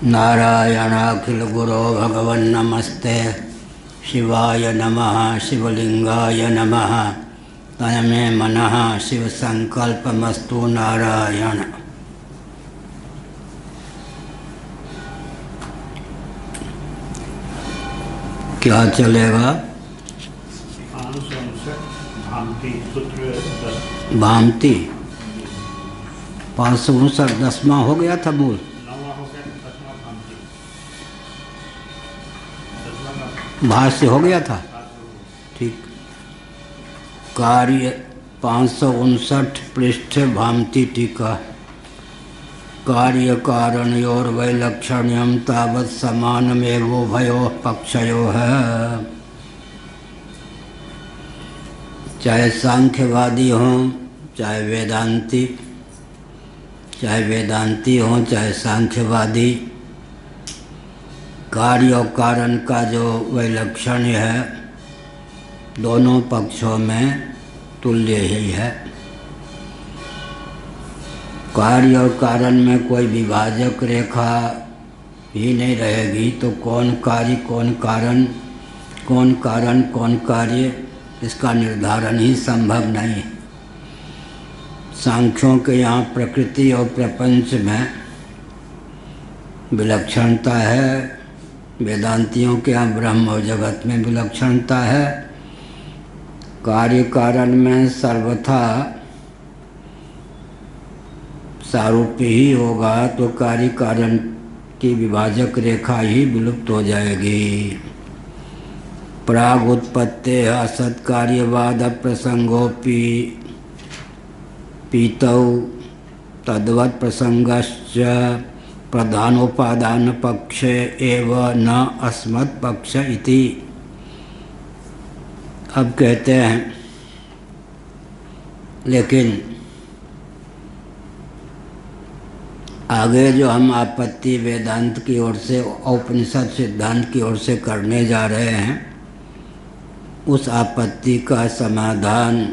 नारायणाखिल गुरो भगवन्नमस्ते शिवाय नमः शिवलिंगाय नमः तन्मे मनः शिव संकल्पमस्तु नारायण। क्या चलेगा? भामती 559 10वां हो गया था मूल। भाष्य हो गया था। ठीक। कार्य 559 पृष्ठ भामती टीका। कार्य कारणयोर वैलक्षण्यम तावत् समानमेवोभयोः पक्षयोः। चाहे सांख्यवादी हों चाहे वेदांती हों चाहे सांख्यवादी, कार्य और कारण का जो वैलक्षण्य है दोनों पक्षों में तुल्य ही है। कार्य और कारण में कोई विभाजक रेखा ही नहीं रहेगी तो कौन कार्य कौन कारण, कौन कारण कौन कार्य, इसका निर्धारण ही संभव नहीं है। सांख्यों के यहाँ प्रकृति और प्रपंच में विलक्षणता है, वेदांतियों के यहाँ ब्रह्म और जगत में विलक्षणता है। कार्य कारण में सर्वथा सारूप्य ही होगा तो कार्य कारण की विभाजक रेखा ही विलुप्त हो जाएगी। प्राग उत्पत्ते असत्कार्यवाद प्रसंगोपि पीतौ तद्वत् प्रसंगश्च प्रधानोपादान पक्ष एव न अस्मत् पक्ष इति। अब कहते हैं लेकिन आगे जो हम आपत्ति वेदांत की ओर से औपनिषद सिद्धांत की ओर से करने जा रहे हैं उस आपत्ति का समाधान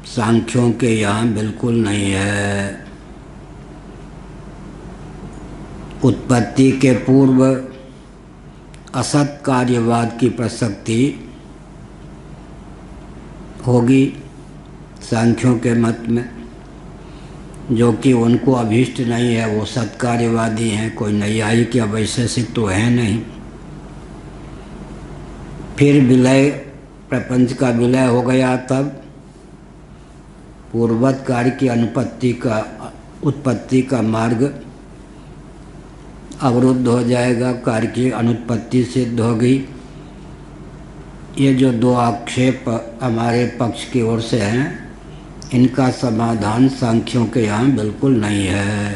सांख्यों के यहाँ बिल्कुल नहीं है। उत्पत्ति के पूर्व असत कार्यवाद की प्रसक्ति होगी सांख्यों के मत में, जो कि उनको अभीष्ट नहीं है। वो सत्कार्यवादी हैं, कोई नैयायिक या वैशेषिक तो है नहीं। फिर विलय, प्रपंच का विलय हो गया, तब पूर्वत कार्य की उत्पत्ति का मार्ग अवरुद्ध हो जाएगा, कार्य की अनुत्पत्ति सिद्ध होगी। ये जो दो आक्षेप हमारे पक्ष की ओर से हैं इनका समाधान सांख्यों के यहाँ बिल्कुल नहीं है।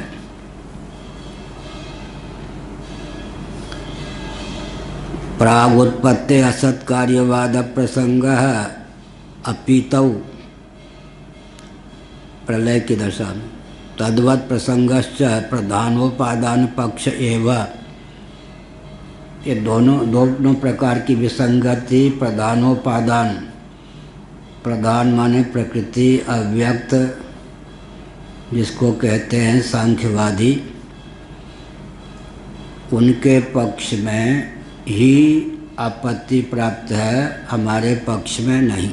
प्रागुत्पत्ते असत कार्यवाद प्रसंग अपीतौ प्रलय की दशा में तद्वत् प्रसंगश्च प्रधानोपादान पक्ष एव। ये दोनों प्रकार की विसंगति, प्रधानोपादान, प्रधान माने प्रकृति, अव्यक्त जिसको कहते हैं सांख्यवादी, उनके पक्ष में ही आपत्ति प्राप्त है, हमारे पक्ष में नहीं।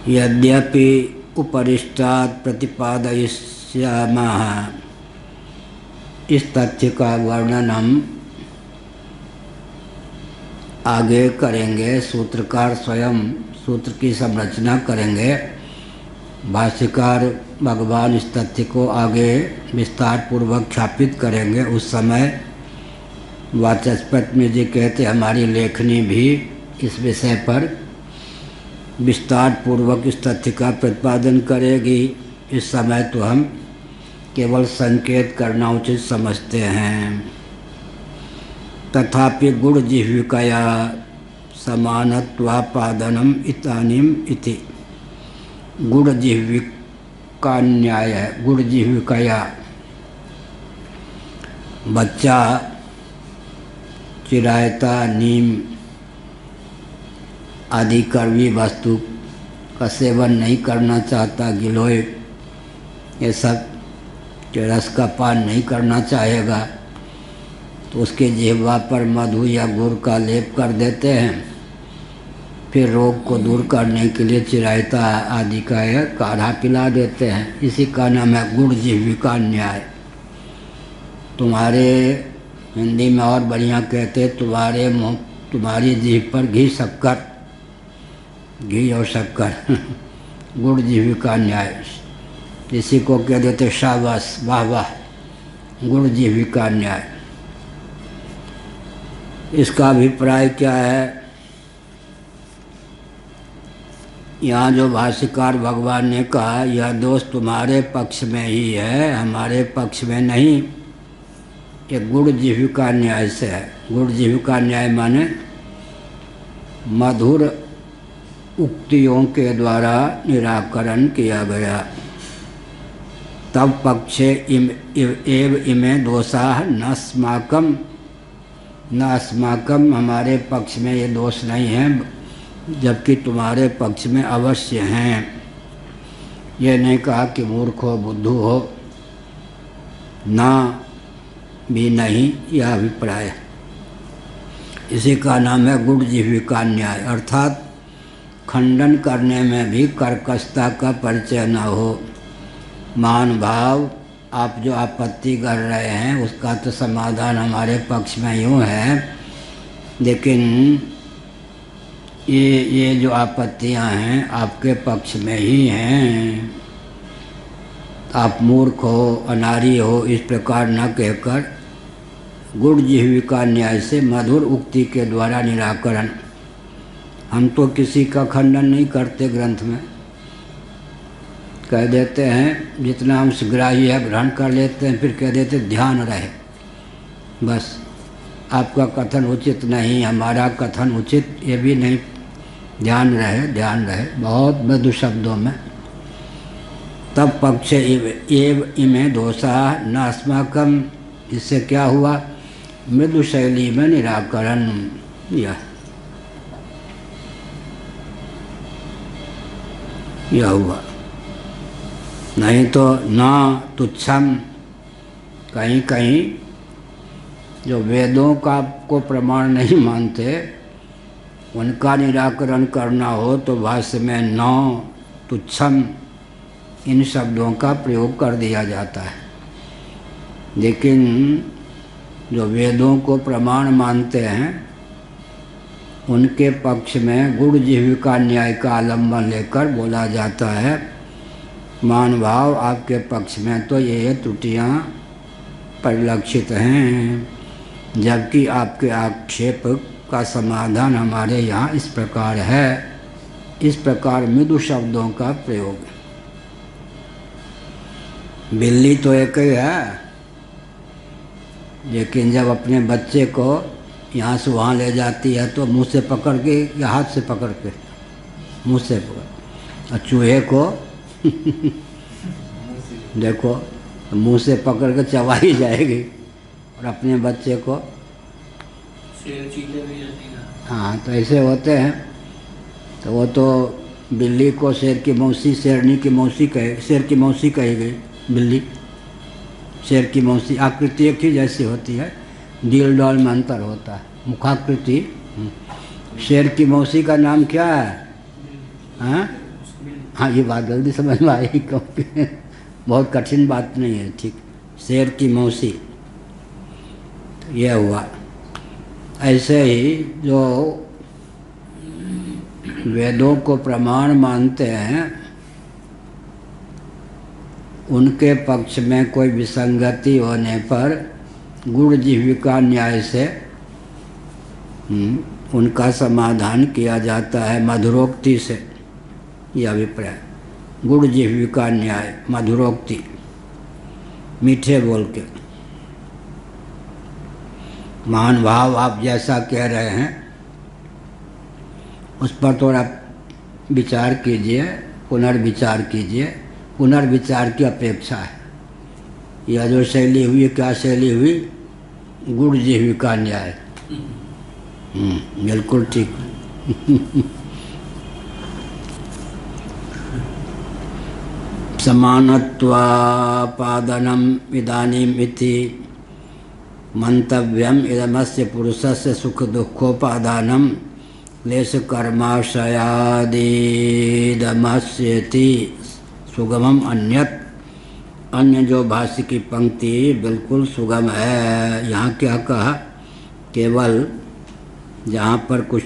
यद्यपि उपरिष्टात् प्रतिपादयिष्यामः, इस तथ्य का वर्णन हम आगे करेंगे। सूत्रकार स्वयं सूत्र की संरचना करेंगे। भाष्यकार भगवान इस तथ्य को आगे विस्तार पूर्वक ख्यापित करेंगे। उस समय वाचस्पति में जी कहते हमारी लेखनी भी इस विषय पर विस्तार पूर्वक इस तथ्य का प्रतिपादन करेगी। इस समय तो हम केवल संकेत करना उचित समझते हैं। तथापि गुण जिह्विकया समानत्वापादनम इतानिम इति। गुण जिह्विका न्याय है। गुण जिह्विकया बच्चा चिरायता, नीम आदि कड़वी वस्तु का सेवन नहीं करना चाहता, गिलोय, ये सब कि रस का पान नहीं करना चाहेगा तो उसके जिह्वा पर मधु या गुड़ का लेप कर देते हैं। फिर रोग को दूर करने के लिए चिरायता आदि का काढ़ा पिला देते हैं। इसी का नाम है गुड़ जिह्विका न्याय। तुम्हारे हिंदी में और बढ़िया कहते तुम्हारे मुँह तुम्हारी जीभ पर घी शक्कर, घी और शक्कर गुड़ जिह्विका न्याय। इसी को कह देते शाबाश, वाह वाह, गुड़ जिह्विका न्याय। इसका अभिप्राय क्या है? यहाँ जो भाष्यकार भगवान ने कहा यह दोष तुम्हारे पक्ष में ही है, हमारे पक्ष में नहीं। ये गुड़ जिह्विका न्याय से है। गुड़ जिह्विका न्याय माने मधुर उक्तियों के द्वारा निराकरण किया गया। तब पक्षे एव इमे दोषा न अस्माकम, हमारे पक्ष में ये दोष नहीं है, जबकि तुम्हारे पक्ष में अवश्य हैं। ये नहीं कहा कि मूर्ख हो, बुद्धू हो, ना भी नहीं, यह अभिप्राय है। इसी का नाम है गुड़ जिह्विका न्याय, अर्थात खंडन करने में भी कर्कशता का परिचय न हो। मान भाव, आप जो आपत्ति कर रहे हैं उसका तो समाधान हमारे पक्ष में यूँ है, लेकिन ये जो आपत्तियां हैं आपके पक्ष में ही हैं। आप मूर्ख हो, अनारी हो, इस प्रकार न कहकर गुड़ जिह्विका न्याय से मधुर उक्ति के द्वारा निराकरण। हम तो किसी का खंडन नहीं करते, ग्रंथ में कह देते हैं जितना हम ग्राह्य है ग्रहण कर लेते हैं, फिर कह देते ध्यान रहे, बस आपका कथन उचित नहीं, हमारा कथन उचित, ये भी नहीं, ध्यान रहे, ध्यान रहे, बहुत मृदु शब्दों में। तब पक्ष एव इमे दोषा न अस्माकम, इससे क्या हुआ? मृदु शैली में निराकरण। यह हुआ, नहीं तो ना तुच्छम। कहीं कहीं जो वेदों का को प्रमाण नहीं मानते उनका निराकरण करना हो तो भाष्य में न तुच्छम इन शब्दों का प्रयोग कर दिया जाता है। लेकिन जो वेदों को प्रमाण मानते हैं उनके पक्ष में गुड़ जिह्विका न्याय का आलम्बन लेकर बोला जाता है, मान भाव आपके पक्ष में तो ये त्रुटियां परिलक्षित हैं, जबकि आपके आक्षेप का समाधान हमारे यहाँ इस प्रकार है। इस प्रकार मृदु शब्दों का प्रयोग। बिल्ली तो एक ही है, लेकिन जब अपने बच्चे को यहाँ से वहाँ ले जाती है तो मुंह से पकड़ के या हाथ से पकड़ के, मुंह से पकड़, और चूहे को देखो मुंह से पकड़ के चबाई जाएगी, और अपने बच्चे को हाँ, तो ऐसे होते हैं। तो वो तो बिल्ली को शेर की मौसी, शेरनी की मौसी कहे, शेर की मौसी कही गई बिल्ली, शेर की मौसी। आकृति एक ही जैसी होती है, दिल डॉल में अंतर होता है, मुखाकृति। शेर की मौसी का नाम क्या है? हाँ, ये बात जल्दी समझ में आई, क्योंकि बहुत कठिन बात नहीं है। ठीक, शेर की मौसी, यह हुआ। ऐसे ही जो वेदों को प्रमाण मानते हैं उनके पक्ष में कोई विसंगति होने पर गुड़ जिह्विका न्याय से उनका समाधान किया जाता है, मधुरोक्ति से। यह अभिप्राय, गुड़ जिह्विका न्याय, मधुरोक्ति, मीठे बोल के। महान भाव आप जैसा कह रहे हैं उस पर थोड़ा विचार कीजिए, पुनर्विचार कीजिए। पुनर्विचार की अपेक्षा है। यह जो शैली हुई, क्या शैली हुई? गुड़ जिह्विका न्याय। बिल्कुल ठीक। समानत्वापादनम इदानीम इति मंतव्यम इदमस्य पुरुषस्य सुख दुखोपादानम क्लेश कर्माशयादिदमस्येति सुगमम अन्यत। अन्य जो भाष्य की पंक्ति बिल्कुल सुगम है। यहाँ क्या कहा, केवल जहाँ पर कुछ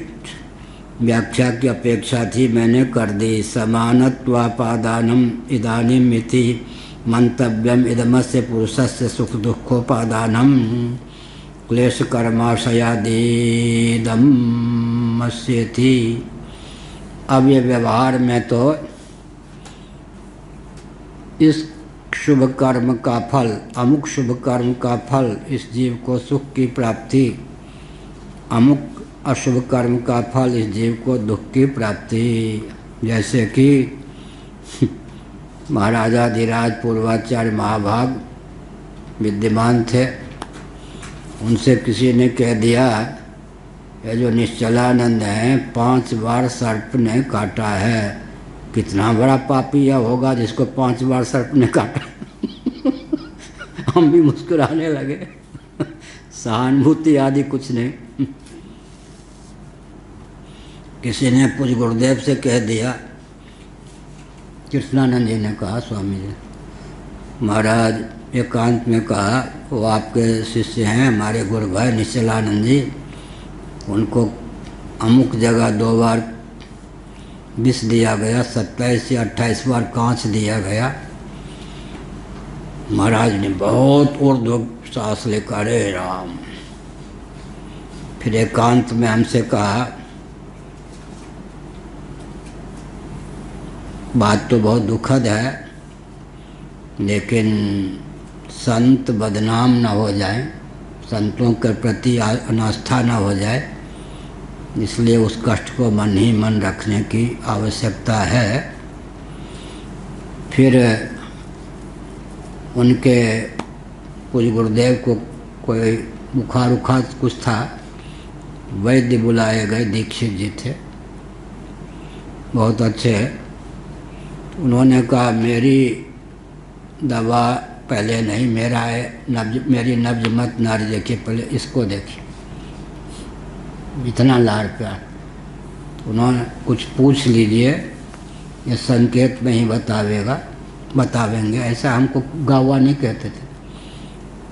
व्याख्या की अपेक्षा थी मैंने कर दी। समानत्वापादानम इदानीम इति मंतव्यम इदमस्य पुरुषस्य सुख दुखोपादानम क्लेश कर्माशयादिदमस्येति। अब ये व्यवहार में तो इस शुभ कर्म का फल, अमुक शुभ कर्म का फल इस जीव को सुख की प्राप्ति, अमुक अशुभ कर्म का फल इस जीव को दुख की प्राप्ति। जैसे कि महाराजाधिराज पूर्वाचार्य महाभाग विद्यमान थे, उनसे किसी ने कह दिया ये जो निश्चलानंद हैं 5 बार सर्प ने काटा है। कितना बड़ा पापी यह होगा जिसको 5 बार सर्प ने काटा। हम भी मुस्कुराने लगे। सहानुभूति आदि कुछ नहीं। किसी ने पूज्य गुरुदेव से कह दिया, कृष्णानंद जी ने कहा, स्वामी जी महाराज एकांत में कहा, वो आपके शिष्य हैं हमारे गुरु भाई निश्चलानंद जी, उनको अमुक जगह 2 बार विष दिया गया, 27 या 28 बार कांच दिया गया। महाराज ने बहुत ऊर्ध्व सांस लेकर अरे राम। फिर एकांत में हमसे कहा, बात तो बहुत दुखद है, लेकिन संत बदनाम न हो जाए, संतों के प्रति अनास्था न हो जाए, इसलिए उस कष्ट को मन ही मन रखने की आवश्यकता है। फिर उनके पूज्य गुरुदेव को कोई बुखार उखार कुछ था, वैद्य बुलाए गए, दीक्षित जी थे, बहुत अच्छे। उन्होंने कहा मेरी दवा पहले नहीं, मेरी नब्ज मत नारी देखिए, पहले इसको देखिए। इतना लाड़ प्यार। उन्होंने कुछ पूछ लीजिए, ये संकेत में ही बतावेंगे, ऐसा हमको गावा नहीं कहते थे।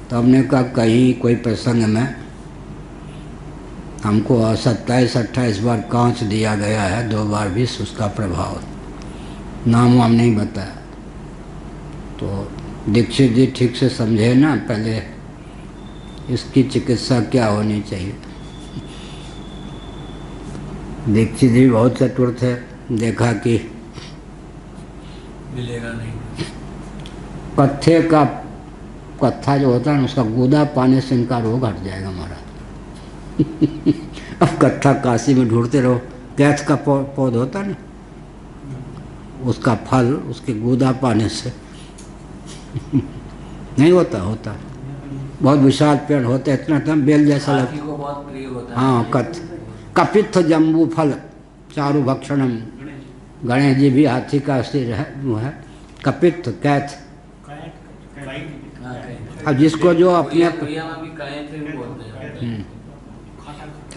तो हमने कहा कहीं कोई प्रसंग में हमको 27-28 बार कांच दिया गया है, 2 बार विष, उसका प्रभाव नाम हम नहीं बताया। तो दीक्षित जी ठीक से समझे ना, पहले इसकी चिकित्सा क्या होनी चाहिए। दीक्षित जी बहुत चतुर थे, देखा कि मिलेगा नहीं। कत्था जो होता है ना, उसका गूदा पाने से इनका रोग हट जाएगा महाराज। अब कत्था काशी में ढूंढते रहो, कैथ का पौध होता ना, उसका फल उसके गूदा पाने से नहीं होता। बहुत विशाल पेड़ होते, इतना था बेल जैसा लगता। हाँ, कपित्थ जम्बू फल चारु भक्षणम। गणेश जी भी हाथी का सिर है, वो है कपित्थ, कैथ। अब जिसको जो अपने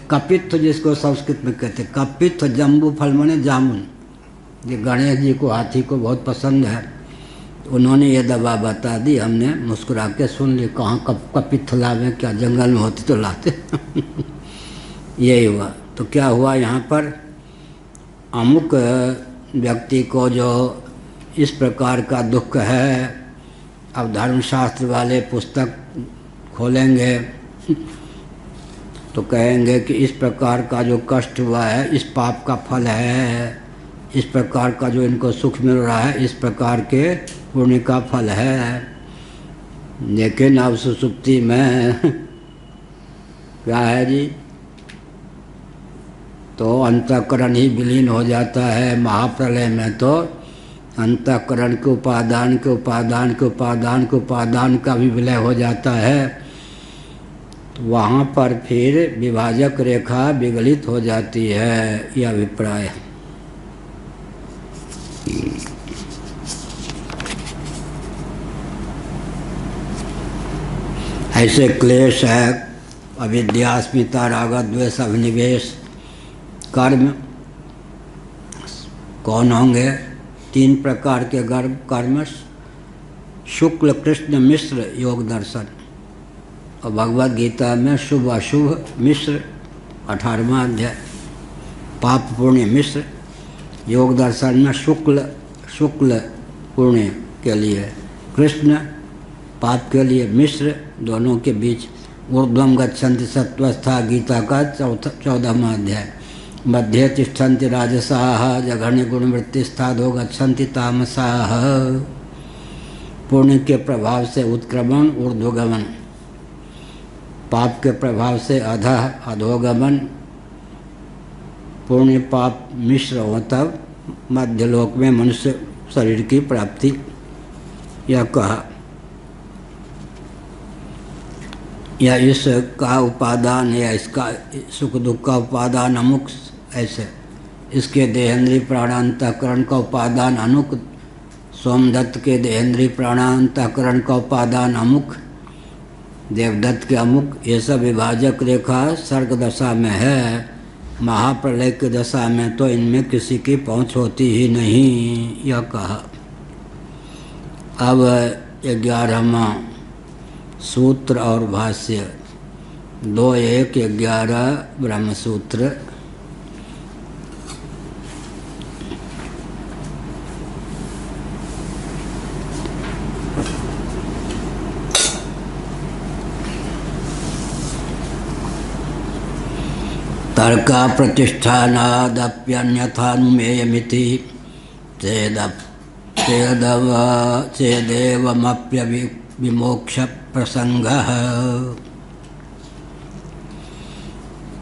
कपित्थ जिसको संस्कृत में कहते, कपित्थ जम्बू फल माने जामुन। ये गणेश जी को, हाथी को बहुत पसंद है। तो उन्होंने ये दवा बता दी, हमने मुस्कुरा के सुन ली। कहाँ कपित्थ लावे, क्या जंगल में होती तो लाते। यही हुआ। तो क्या हुआ यहाँ पर, अमुक व्यक्ति को जो इस प्रकार का दुख है, अब धर्मशास्त्र वाले पुस्तक खोलेंगे तो कहेंगे कि इस प्रकार का जो कष्ट हुआ है इस पाप का फल है, इस प्रकार का जो इनको सुख मिल रहा है इस प्रकार के पुण्य का फल है। लेकिन अब सुसुप्ति में क्या है जी, तो अंतःकरण ही विलीन हो जाता है। महाप्रलय में तो अंतःकरण के उपादान के उपादान के उपादान के उपादान का भी विलय हो जाता है। तो वहाँ पर फिर विभाजक रेखा विगलित हो जाती है, यह अभिप्राय है। ऐसे क्लेश है, अविद्या, अस्मिता, राग, द्वेष, अभिनिवेश, कर्म कौन होंगे? 3 प्रकार के कर्म, शुक्ल, कृष्ण, मिश्र, योग दर्शन। और भगवद गीता में शुभ अशुभ मिश्र, 18वां अध्याय, पाप पुण्य मिश्र। योग दर्शन में शुक्ल पुण्य के लिए कृष्ण, पाप के लिए मिश्र, दोनों के बीच ऊर्ध्वम गच्छन्ति सत्वस्था, गीता का 14वां अध्याय। मध्ये तिष्ठन्ति राजसाः, जघन्य गुणवृत्तिस्थादो गच्छन्ति तामसाः। पुण्य के प्रभाव से उत्क्रमण, ऊर्ध्वगमन, पाप के प्रभाव से अधः, अधोगमन। पुण्य पाप मिश्र हो तब मध्यलोक में मनुष्य शरीर की प्राप्ति। यह कहा, या इसका उपादान, या इसका सुख दुख का उपादान अमुक, ऐसे इसके देहेंद्रीय प्राणांतकरण का उपादान अमुक, सोमदत्त के देहेंद्रीय प्राणांतकरण का उपादान अमुक, देवदत्त के अमुक। ये सब विभाजक रेखा सर्ग दशा में है। महाप्रलय की दशा में तो इनमें किसी की पहुँच होती ही नहीं। यह कहा। अब 11वां सूत्र और भाष्य 2.1.11 ब्रह्मसूत्र। तर्का प्रतिष्ठानादप्यन्यथानुमेयमिति चेदेवमप्यविमोक्ष प्रसंगः।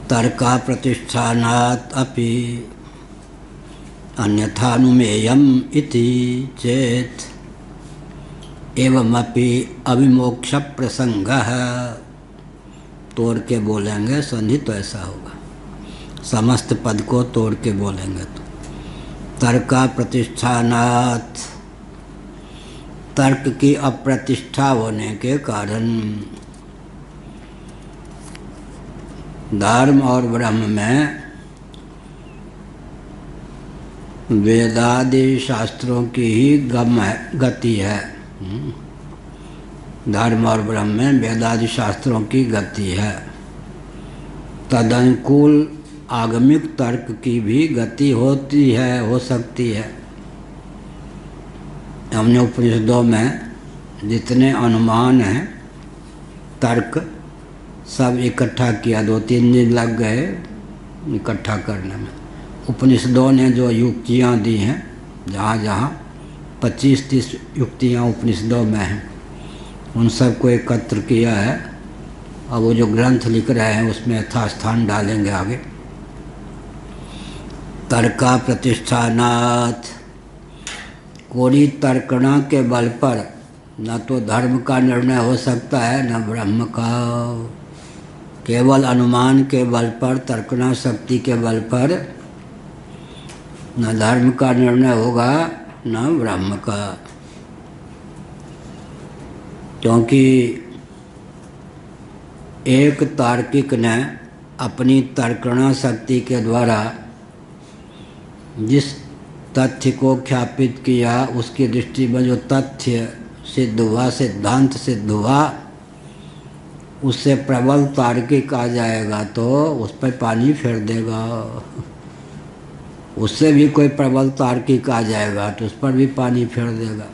तर्का प्रतिष्ठानात् अपि अन्यथानुमेयम् इति चेत् एवमपि अविमोक्ष प्रसंगः। तोड़ के बोलेंगे संधि तो ऐसा होगा, समस्त पद को तोड़ के बोलेंगे तो। तर्का प्रतिष्ठानात्, तर्क की अप्रतिष्ठा होने के कारण धर्म और ब्रह्म में वेदादि शास्त्रों की ही गति है। धर्म और ब्रह्म में वेदादि शास्त्रों की गति है। तदनुकूल आगमिक तर्क की भी गति होती है, हो सकती है। हमने उपनिषदों में जितने अनुमान हैं, तर्क, सब इकट्ठा किया। 2-3 दिन लग गए इकट्ठा करने में। उपनिषदों ने जो युक्तियाँ दी हैं, जहाँ जहाँ 25-30 युक्तियाँ उपनिषदों में हैं, उन सबको एकत्र किया है। अब वो जो ग्रंथ लिख रहे हैं उसमें यथास्थान डालेंगे आगे। तर्का प्रतिष्ठानात्, कोरी तर्कणा के बल पर न तो धर्म का निर्णय हो सकता है न ब्रह्म का। केवल अनुमान के बल पर, तर्कणा शक्ति के बल पर न धर्म का निर्णय होगा न ब्रह्म का। क्योंकि एक तार्किक ने अपनी तर्कणा शक्ति के द्वारा जिस तथ्य को ख्यापित किया, उसकी दृष्टि में जो तथ्य सिद्ध हुआ, सिद्धांत सिद्ध हुआ, उससे प्रबल तार्किक आ जाएगा तो उस पर पानी फेर देगा। उससे भी कोई प्रबल तार्किक आ जाएगा तो उस पर भी पानी फेर देगा।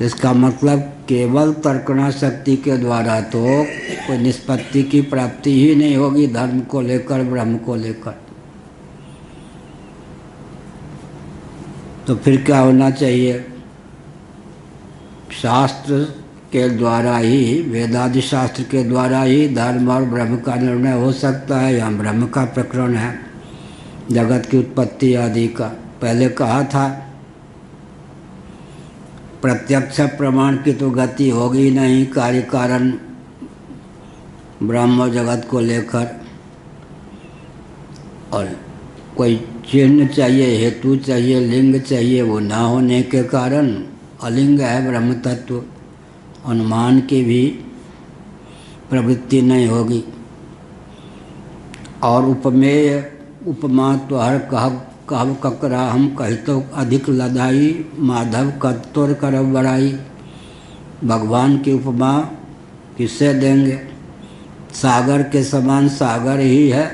इसका मतलब केवल तर्कणा शक्ति के द्वारा तो कोई निष्पत्ति की प्राप्ति ही नहीं होगी, धर्म को लेकर, ब्रह्म को लेकर। तो फिर क्या होना चाहिए? शास्त्र के द्वारा ही, वेदादि शास्त्र के द्वारा ही धर्म और ब्रह्म का निर्णय हो सकता है। यहाँ ब्रह्म का प्रकरण है, जगत की उत्पत्ति आदि का। पहले कहा था प्रत्यक्ष प्रमाण की तो गति होगी नहीं, कार्य कारण ब्रह्म और जगत को लेकर। और कोई चिन्ह चाहिए, हेतु चाहिए, लिंग चाहिए, वो ना होने के कारण अलिंग है ब्रह्म तत्व। अनुमान की भी प्रवृत्ति नहीं होगी। और उपमेय उपमा तो हर कह ककरा हम कहतो अधिक लदाई, माधव कत्तोर करब बड़ाई। भगवान की उपमा किससे देंगे? सागर के समान सागर ही है।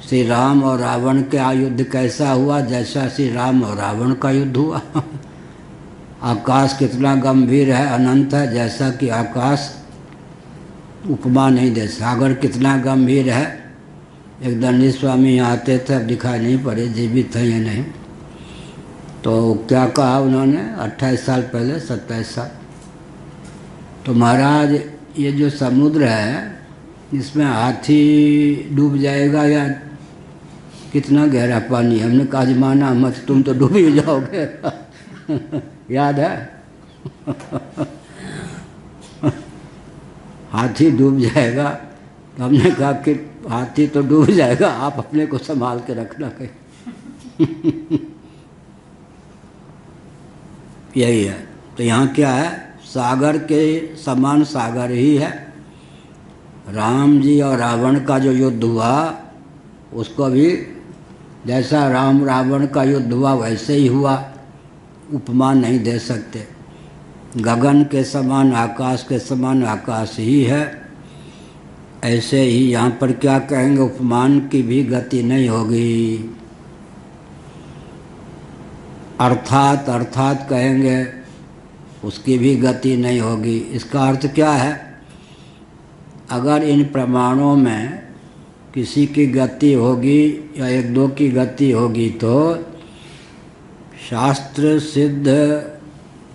श्री राम और रावण का युद्ध कैसा हुआ? जैसा श्री राम और रावण का युद्ध हुआ। आकाश कितना गंभीर है, अनंत है, जैसा कि आकाश उपमा नहीं दे। सागर कितना गंभीर है। एक दंडी स्वामी यहाँ आते थे, अब दिखाई नहीं पड़े, जीवित है या नहीं। तो क्या कहा उन्होंने 28 साल पहले, 27 साल, तो महाराज ये जो समुद्र है इसमें हाथी डूब जाएगा या कितना गहरा पानी? हमने कहा आजमाना मत, तुम तो डूब ही जाओगे। याद है? हाथी डूब जाएगा, तो हमने कहा कि हाथी तो डूब जाएगा, आप अपने को संभाल के रखना कहीं। यही है। तो यहाँ क्या है? सागर के समान सागर ही है। राम जी और रावण का जो युद्ध हुआ उसको भी जैसा राम रावण का युद्ध हुआ वैसे ही हुआ, उपमा नहीं दे सकते। गगन के समान आकाश के समान आकाश ही है। ऐसे ही यहाँ पर क्या कहेंगे? उपमान की भी गति नहीं होगी। अर्थात अर्थात कहेंगे, उसकी भी गति नहीं होगी। इसका अर्थ क्या है? अगर इन प्रमाणों में किसी की गति होगी या एक दो की गति होगी तो शास्त्र सिद्ध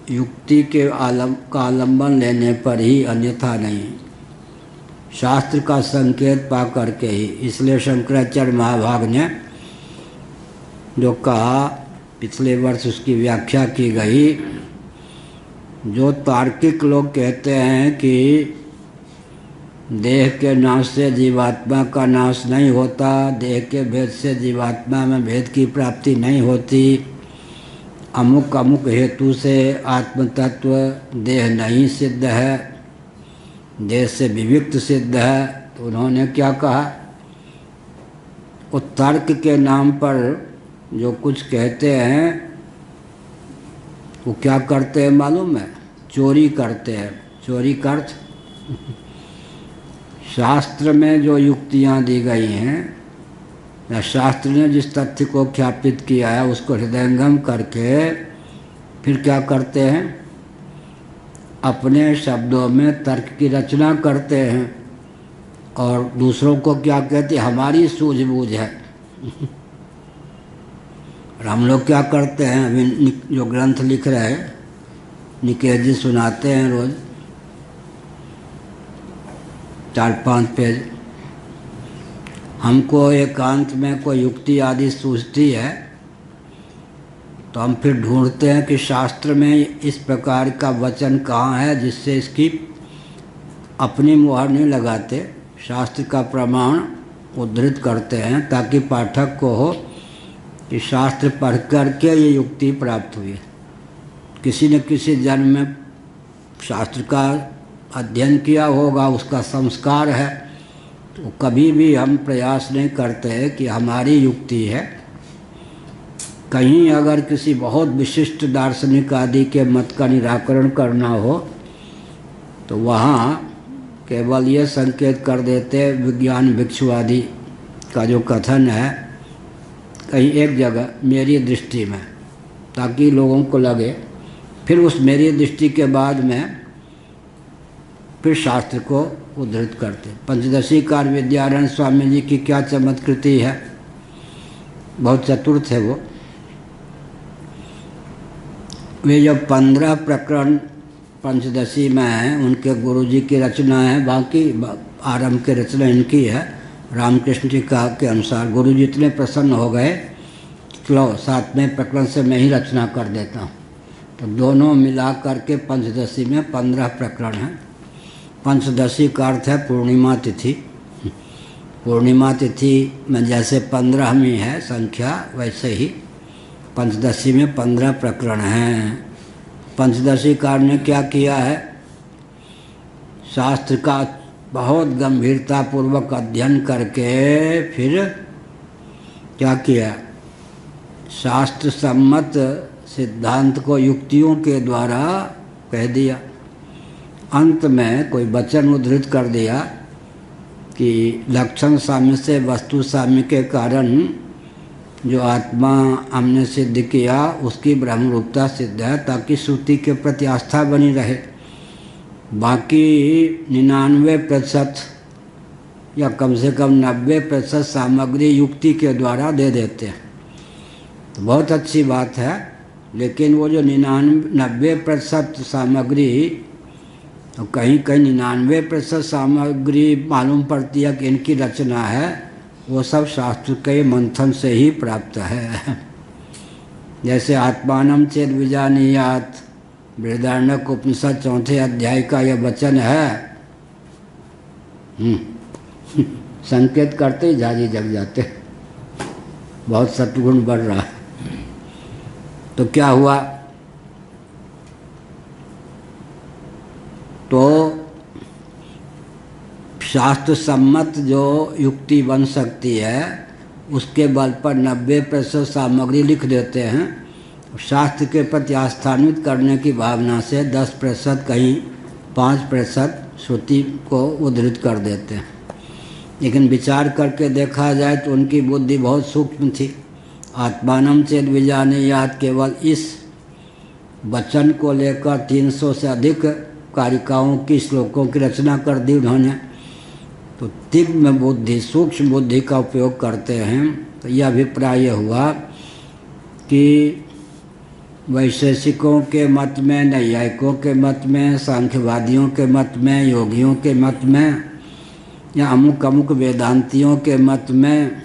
युक्ति के का आलम्बन लेने पर ही, अन्यथा नहीं। शास्त्र का संकेत पा करके ही। इसलिए शंकराचार्य महाभाग ने जो कहा, पिछले वर्ष उसकी व्याख्या की गई। जो तार्किक लोग कहते हैं कि देह के नाश से जीवात्मा का नाश नहीं होता, देह के भेद से जीवात्मा में भेद की प्राप्ति नहीं होती, अमुक अमुक हेतु से आत्मतत्व देह नहीं सिद्ध है, देह से विविक्त सिद्ध है, तो उन्होंने क्या कहा? वो तर्क के नाम पर जो कुछ कहते हैं वो क्या करते हैं मालूम है? चोरी करते हैं। चोरी का अर्थ शास्त्र में जो युक्तियाँ दी गई हैं या शास्त्र ने जिस तथ्य को ख्यापित किया है उसको हृदयंगम करके फिर क्या करते हैं? अपने शब्दों में तर्क की रचना करते हैं और दूसरों को क्या कहते हैं? हमारी सूझबूझ है। और हम लोग क्या करते हैं? अभी जो ग्रंथ लिख रहे हैं निकेश जी सुनाते हैं रोज 4-5 पेज। हमको एकांत में कोई युक्ति आदि सूझती है तो हम फिर ढूंढते हैं कि शास्त्र में इस प्रकार का वचन कहाँ है, जिससे इसकी अपनी मुहर नहीं लगाते, शास्त्र का प्रमाण उद्धृत करते हैं ताकि पाठक को हो कि शास्त्र पढ़ करके ये युक्ति प्राप्त हुई है। किसी न किसी जन्म में शास्त्र का अध्ययन किया होगा, उसका संस्कार है। तो कभी भी हम प्रयास नहीं करते कि हमारी युक्ति है। कहीं अगर किसी बहुत विशिष्ट दार्शनिक आदि के मत का निराकरण करना हो तो वहाँ केवल ये संकेत कर देते, विज्ञान भिक्षुवादी का जो कथन है कहीं एक जगह मेरी दृष्टि में, ताकि लोगों को लगे। फिर उस मेरी दृष्टि के बाद में फिर शास्त्र को उद्धृत करते। पंचदशी कार विद्यारण्य स्वामी जी की क्या चमत्कृति है, बहुत चतुर थे वो। वे जब 15 प्रकरण पंचदशी में हैं, उनके गुरुजी की रचना है, बाकी आरंभ की रचना इनकी है। रामकृष्ण जी का के अनुसार गुरुजी इतने प्रसन्न हो गए, चलो 7वें प्रकरण से मैं ही रचना कर देता हूँ। तो दोनों मिला करके पंचदशी में 15 प्रकरण हैं। पंचदशी का अर्थ है पूर्णिमा तिथि। पूर्णिमा तिथि में जैसे 15वीं है संख्या, वैसे ही पंचदशी में 15 प्रकरण हैं। पंचदशी कार ने क्या किया है? शास्त्र का बहुत गंभीरता पूर्वक अध्ययन करके फिर क्या किया, शास्त्र सम्मत सिद्धांत को युक्तियों के द्वारा कह दिया। अंत में कोई वचन उद्धृत कर दिया कि लक्षण साम्य से वस्तु साम्य के कारण जो आत्मा हमने सिद्ध किया उसकी ब्रह्मरूपता सिद्ध है, ताकि श्रुति के प्रति आस्था बनी रहे। बाकी 99% या कम से कम 90% सामग्री युक्ति के द्वारा दे देते हैं, तो बहुत अच्छी बात है। लेकिन वो जो 90% सामग्री, तो कहीं कहीं 99% सामग्री मालूम पड़ती है कि इनकी रचना है, वो सब शास्त्र के मंथन से ही प्राप्त है। जैसे आत्मानम चेद विजानीयात, बृहदारण्यक उपनिषद 4 अध्याय का यह वचन है। संकेत करते ही झाजी जग जाते, बहुत सत्गुण बढ़ रहा है। तो क्या हुआ, तो शास्त्र सम्मत जो युक्ति बन सकती है उसके बल पर 90% सामग्री लिख देते हैं। शास्त्र के प्रति आस्थान्वित करने की भावना से 10% कहीं 5% श्रुति को उद्धृत कर देते हैं। लेकिन विचार करके देखा जाए तो उनकी बुद्धि बहुत सूक्ष्म थी। आत्मानम चेद विजानीयात केवल इस वचन को लेकर 300 से अधिक कारिकाओं की श्लोकों की रचना कर दी उन्होंने। तो तीव्र बुद्धि, सूक्ष्म बुद्धि का उपयोग करते हैं। तो यह अभिप्राय हुआ कि वैशेषिकों के मत में, नैयायिकों के मत में, सांख्यवादियों के मत में, योगियों के मत में, या अमुक अमुक वेदांतियों के मत में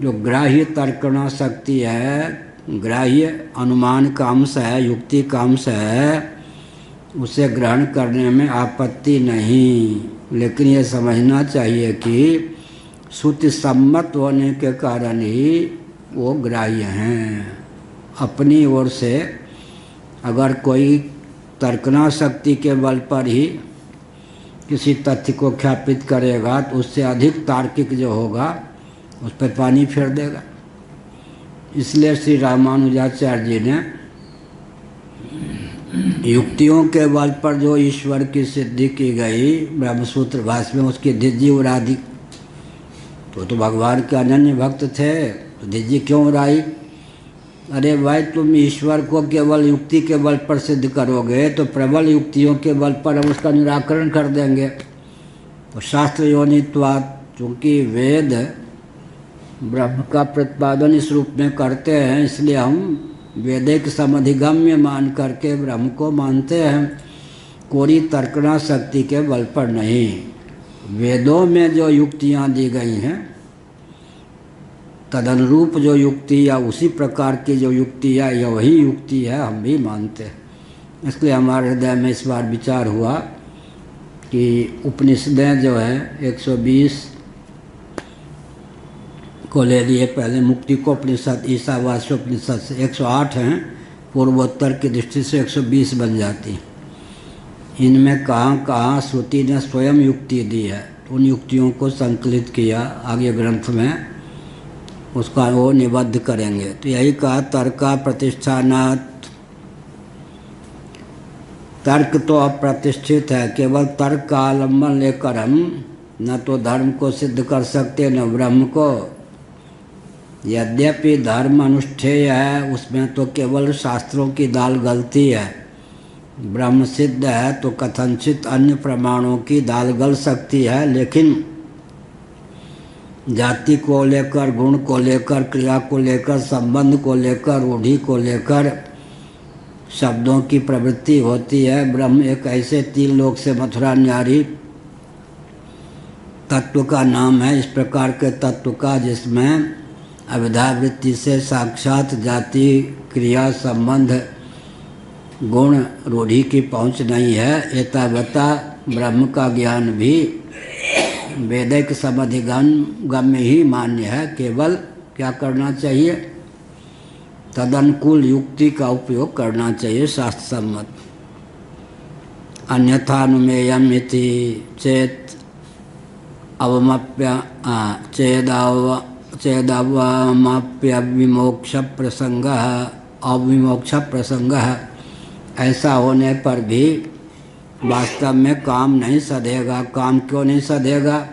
जो ग्राह्य तर्कणा शक्ति है, ग्राह्य अनुमान का अंश है, युक्ति का अंश है, उसे ग्रहण करने में आपत्ति नहीं। लेकिन ये समझना चाहिए कि श्रुति सम्मत होने के कारण ही वो ग्राह्य हैं। अपनी ओर से अगर कोई तर्कना शक्ति के बल पर ही किसी तथ्य को ख्यापित करेगा तो उससे अधिक तार्किक जो होगा उस पर पानी फेर देगा। इसलिए श्री रामानुजाचार्य जी ने युक्तियों के बल पर जो ईश्वर की सिद्धि की गई ब्रह्मसूत्र भाष्य में, उसकी धिज्जी उड़ा दी। तो भगवान के अनन्य भक्त थे, तो धिज्जी क्यों उड़ाई? अरे भाई, तुम ईश्वर को केवल युक्ति के बल पर सिद्ध करोगे तो प्रबल युक्तियों के बल पर हम उसका निराकरण कर देंगे। तो शास्त्र योनित्वात्, चूँकि वेद ब्रह्म का प्रतिपादन इस रूप में करते हैं, इसलिए हम वेदिक समधिगम्य मान करके ब्रह्म को मानते हैं, कोरी तर्कना शक्ति के बल पर नहीं। वेदों में जो युक्तियाँ दी गई हैं तदनुरूप जो युक्ति या उसी प्रकार की जो युक्ति है, यह वही युक्ति है, हम भी मानते हैं। इसलिए हमारे हृदय में इस बार विचार हुआ कि उपनिषदें जो है 120 को ले लिए। पहले मुक्ति को उपनिषद, ईशावास्योपनिषद से 108 हैं, पूर्वोत्तर की दृष्टि से 120 बन जाती। इनमें कहाँ कहाँ श्रुति ने स्वयं युक्ति दी है, तो उन युक्तियों को संकलित किया आगे ग्रंथ में, उसका वो निबद्ध करेंगे। तो यही कहा तर्का प्रतिष्ठानात्, तर्क तो अप्रतिष्ठित है, केवल तर्क का आलम्बन लेकर हम न तो धर्म को सिद्ध कर सकते न ब्रह्म को। यद्यपि धर्म अनुष्ठेय है, उसमें तो केवल शास्त्रों की दाल गलती है। ब्रह्म सिद्ध है तो कथनचित अन्य प्रमाणों की दाल गल सकती है, लेकिन जाति को लेकर, गुण को लेकर, क्रिया को लेकर, संबंध को लेकर, रूढ़ि को लेकर शब्दों की प्रवृत्ति होती है। ब्रह्म एक ऐसे 3 लोक से मथुरा न्यारी तत्व का नाम है, इस प्रकार के तत्व का जिसमें अविधा वृत्ति से साक्षात जाति, क्रिया, संबंध, गुण, रूढ़ि की पहुँच नहीं है। एतावता ब्रह्म का ज्ञान भी वैदिक समधिगम्य ही मान्य है। केवल क्या करना चाहिए? तदनुकूल युक्ति का उपयोग करना चाहिए, शास्त्र सम्मत। अन्यथानुमेयम् इति चेत् चेदवमप्यविमोक्ष प्रसंगः ऐसा होने पर भी वास्तव में काम नहीं सधेगा। काम क्यों नहीं सधेगा?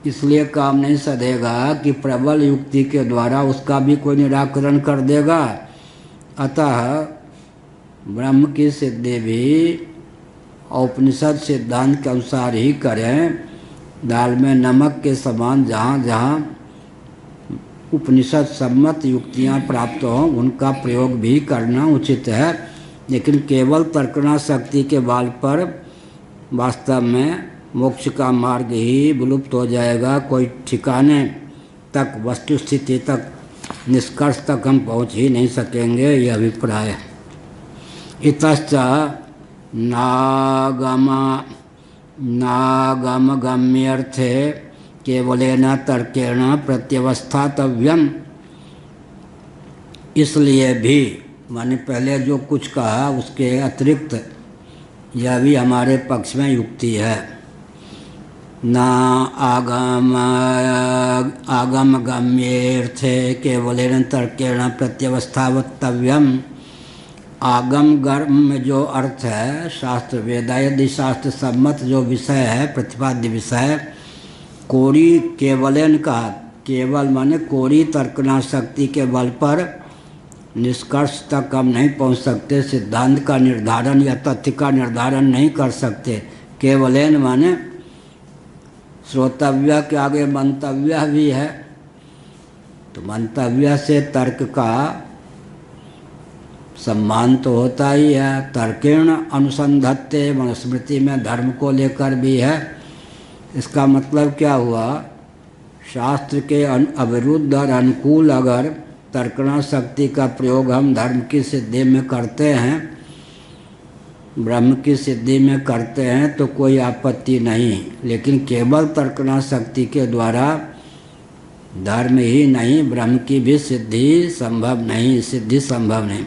इसलिए काम नहीं सधेगा कि प्रबल युक्ति के द्वारा उसका भी कोई निराकरण कर देगा। अतः ब्रह्म की सिद्धि भी औपनिषद सिद्धांत के अनुसार ही करें। दाल में नमक के समान जहाँ जहाँ उपनिषद सम्मत युक्तियाँ प्राप्त हों उनका प्रयोग भी करना उचित है। लेकिन केवल तर्कना शक्ति के बल पर वास्तव में मोक्ष का मार्ग ही विलुप्त हो जाएगा। कोई ठिकाने तक, वस्तु स्थिति तक, निष्कर्ष तक हम पहुँच ही नहीं सकेंगे। यह अभिप्राय है। इतश्च नागमगम्यर्थे केवलेन तर्केण प्रत्यवस्थातव्यम। इसलिए भी मैंने पहले जो कुछ कहा उसके अतिरिक्त यह भी हमारे पक्ष में युक्ति है। ना आगमगम्यर्थे केवलेन तर्केण प्रत्यवस्थातव्यम। आगम गर्म में जो अर्थ है शास्त्र वेदायदि शास्त्र सम्मत जो विषय है, प्रतिपाद्य विषय, कोरी केवलेन का केवल माने कोरी तर्कना शक्ति के बल पर निष्कर्ष तक हम नहीं पहुंच सकते। सिद्धांत का निर्धारण या तथ्य का निर्धारण नहीं कर सकते। केवलेन माने श्रोतव्य के आगे मंतव्य भी है, तो मंतव्य से तर्क का सम्मान तो होता ही है। तर्केण अनुसंधत्ते मनुस्मृति में धर्म को लेकर भी है। इसका मतलब क्या हुआ? शास्त्र के अविरुद्ध और अनुकूल अगर तर्कना शक्ति का प्रयोग हम धर्म की सिद्धि में करते हैं, ब्रह्म की सिद्धि में करते हैं तो कोई आपत्ति नहीं। लेकिन केवल तर्कना शक्ति के द्वारा धर्म ही नहीं ब्रह्म की भी सिद्धि संभव नहीं।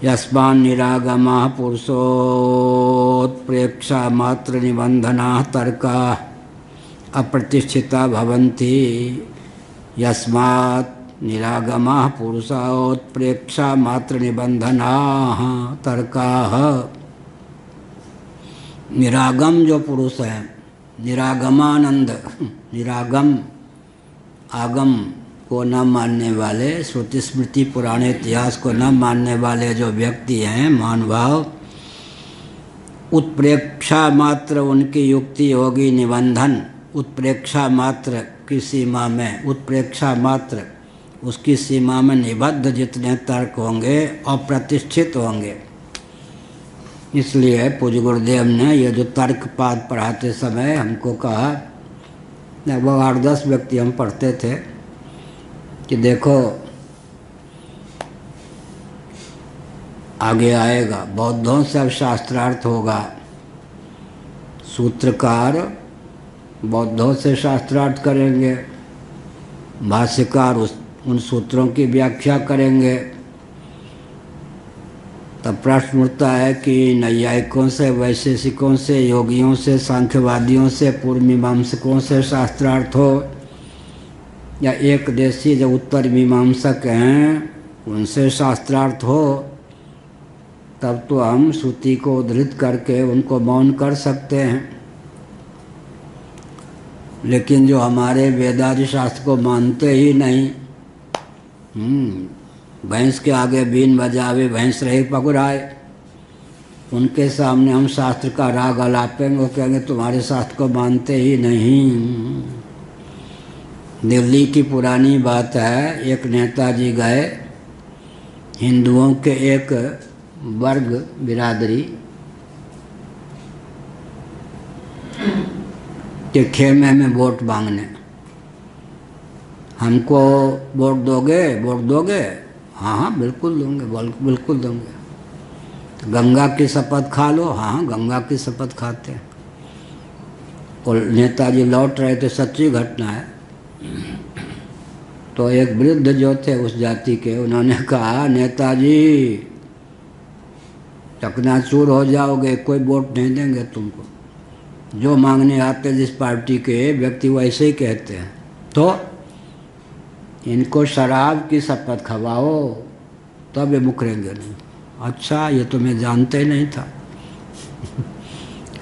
यस्मान् निरागमाः पुरुषोत्प्रेक्षा मात्र निबंधनाः तर्काः अप्रतिष्ठिता भवन्ति। यस्मात् निरागमाः पुरुषोत्प्रेक्षा मात्र निबंधनाः तर्काः। निरागम जो पुरुष है, निरागमानंद, निरागम आगम को न मानने वाले, श्रुति स्मृति पुराने इतिहास को न मानने वाले जो व्यक्ति हैं महानुभाव, उत्प्रेक्षा मात्र उनकी युक्ति होगी निबंधन। उत्प्रेक्षा मात्र की सीमा में, उत्प्रेक्षा मात्र उसकी सीमा में निबद्ध जितने तर्क होंगे अप्रतिष्ठित होंगे। इसलिए पूज्य गुरुदेव ने ये जो तर्क पाद पढ़ाते समय हमको कहा, लगभग 8-10 व्यक्ति हम पढ़ते थे कि देखो आगे आएगा, बौद्धों से अब शास्त्रार्थ होगा। सूत्रकार बौद्धों से शास्त्रार्थ करेंगे, भाष्यकार उन सूत्रों की व्याख्या करेंगे। तब प्रश्न उठता है कि नैयायिकों से, वैशेषिकों से, योगियों से, सांख्यवादियों से, पूर्व मीमांसकों से शास्त्रार्थ हो, या एक देशी जो उत्तर मीमांसक हैं उनसे शास्त्रार्थ हो, तब तो हम श्रुति को उद्धृत करके उनको मौन कर सकते हैं। लेकिन जो हमारे वेदादि शास्त्र को मानते ही नहीं, भैंस के आगे बीन बजावे भैंस रही पकड़ाए, उनके सामने हम शास्त्र का राग अलापेंगे, वो कहेंगे तुम्हारे शास्त्र को मानते ही नहीं। दिल्ली की पुरानी बात है, एक नेताजी गए हिंदुओं के एक वर्ग बिरादरी के खेमे में वोट मांगने। हमको वोट दोगे? वोट दोगे? हाँ हाँ बिल्कुल दूंगे, बिल्कुल दूंगे। गंगा की शपथ खा लो? हाँ गंगा की शपथ खाते हैं। और नेताजी लौट रहे थे, सच्ची घटना है। तो एक वृद्ध जो थे उस जाति के, उन्होंने कहा नेताजी चकनाचूर हो जाओगे, कोई वोट नहीं देंगे तुमको। जो मांगने आते जिस पार्टी के व्यक्ति वैसे ही कहते हैं। तो इनको शराब की शपथ खवाओ तब ये मुकरेंगे नहीं। अच्छा, ये तो मैं जानते ही नहीं था।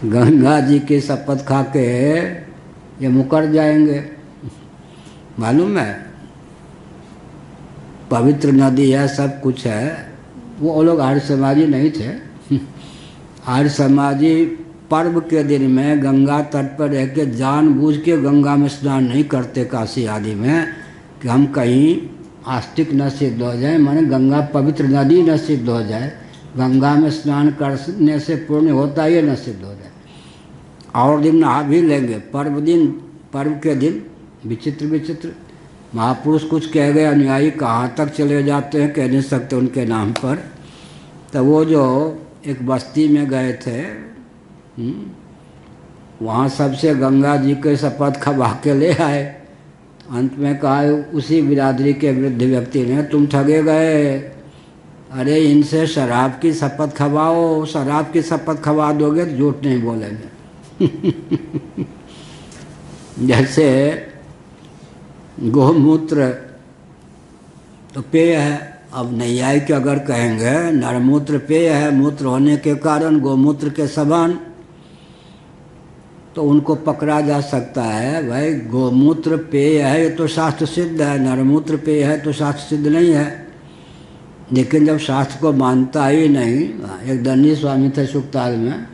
गंगा जी की शपथ खा के ये मुकर जाएंगे, मालूम है। पवित्र नदी है, सब कुछ है। वो लोग आर्य समाजी नहीं थे। आर्य समाजी पर्व के दिन में गंगा तट पर रह के जानबूझ के गंगा में स्नान नहीं करते काशी आदि में, कि हम कहीं आस्तिक न सिद्ध हो जाए, माने गंगा पवित्र नदी न सिद्ध हो जाए। गंगा में स्नान करने से पुण्य होता है, ये न सिद्ध हो जाए। और दिन नहा भी लेंगे, पर्व के दिन विचित्र विचित्र महापुरुष कुछ कह गए, अनुयायी कहाँ तक चले जाते हैं कह नहीं सकते उनके नाम पर। तो वो जो एक बस्ती में गए थे, वहाँ सबसे गंगा जी के शपथ खवा के ले आए। अंत में कहा उसी बिरादरी के वृद्ध व्यक्ति ने, तुम ठगे गए, अरे इनसे शराब की शपथ खवाओ, शराब की शपथ खवा दोगे तो झूठ नहीं बोलेंगे। जैसे गोमूत्र तो पेय है, अब नैयायिक अगर कहेंगे नरमूत्र पेय है, मूत्र होने के कारण गोमूत्र के समान, तो उनको पकड़ा जा सकता है। भाई गोमूत्र पेय है ये तो शास्त्र सिद्ध है, नरमूत्र पेय है तो शास्त्र सिद्ध नहीं है। लेकिन जब शास्त्र को मानता ही नहीं, एक दंडी स्वामी थे सुखताल में,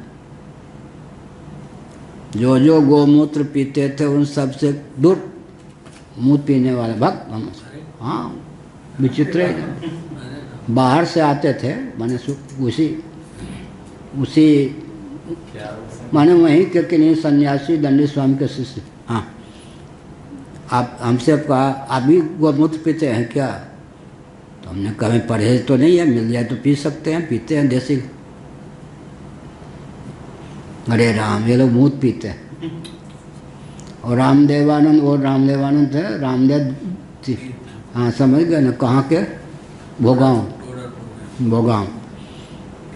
जो जो गोमूत्र पीते थे उन सबसे दूर मुँह पीने वाले भक्त हम। हाँ, विचित्र बाहर से आते थे, माने उसी माने वहीं के किन्हीं सन्यासी दंडी स्वामी के शिष्य। हाँ, आप हमसे कहा आप भी गोमूत्र पीते हैं क्या? तो हमने कहा परहेज तो नहीं है, मिल जाए तो पी सकते हैं, पीते हैं देसी। अरे राम, ये लोग मूत पीते हैं। और रामदेवानंद थे, रामदेव, हाँ समझ गए ना, कहाँ के? भोगांव।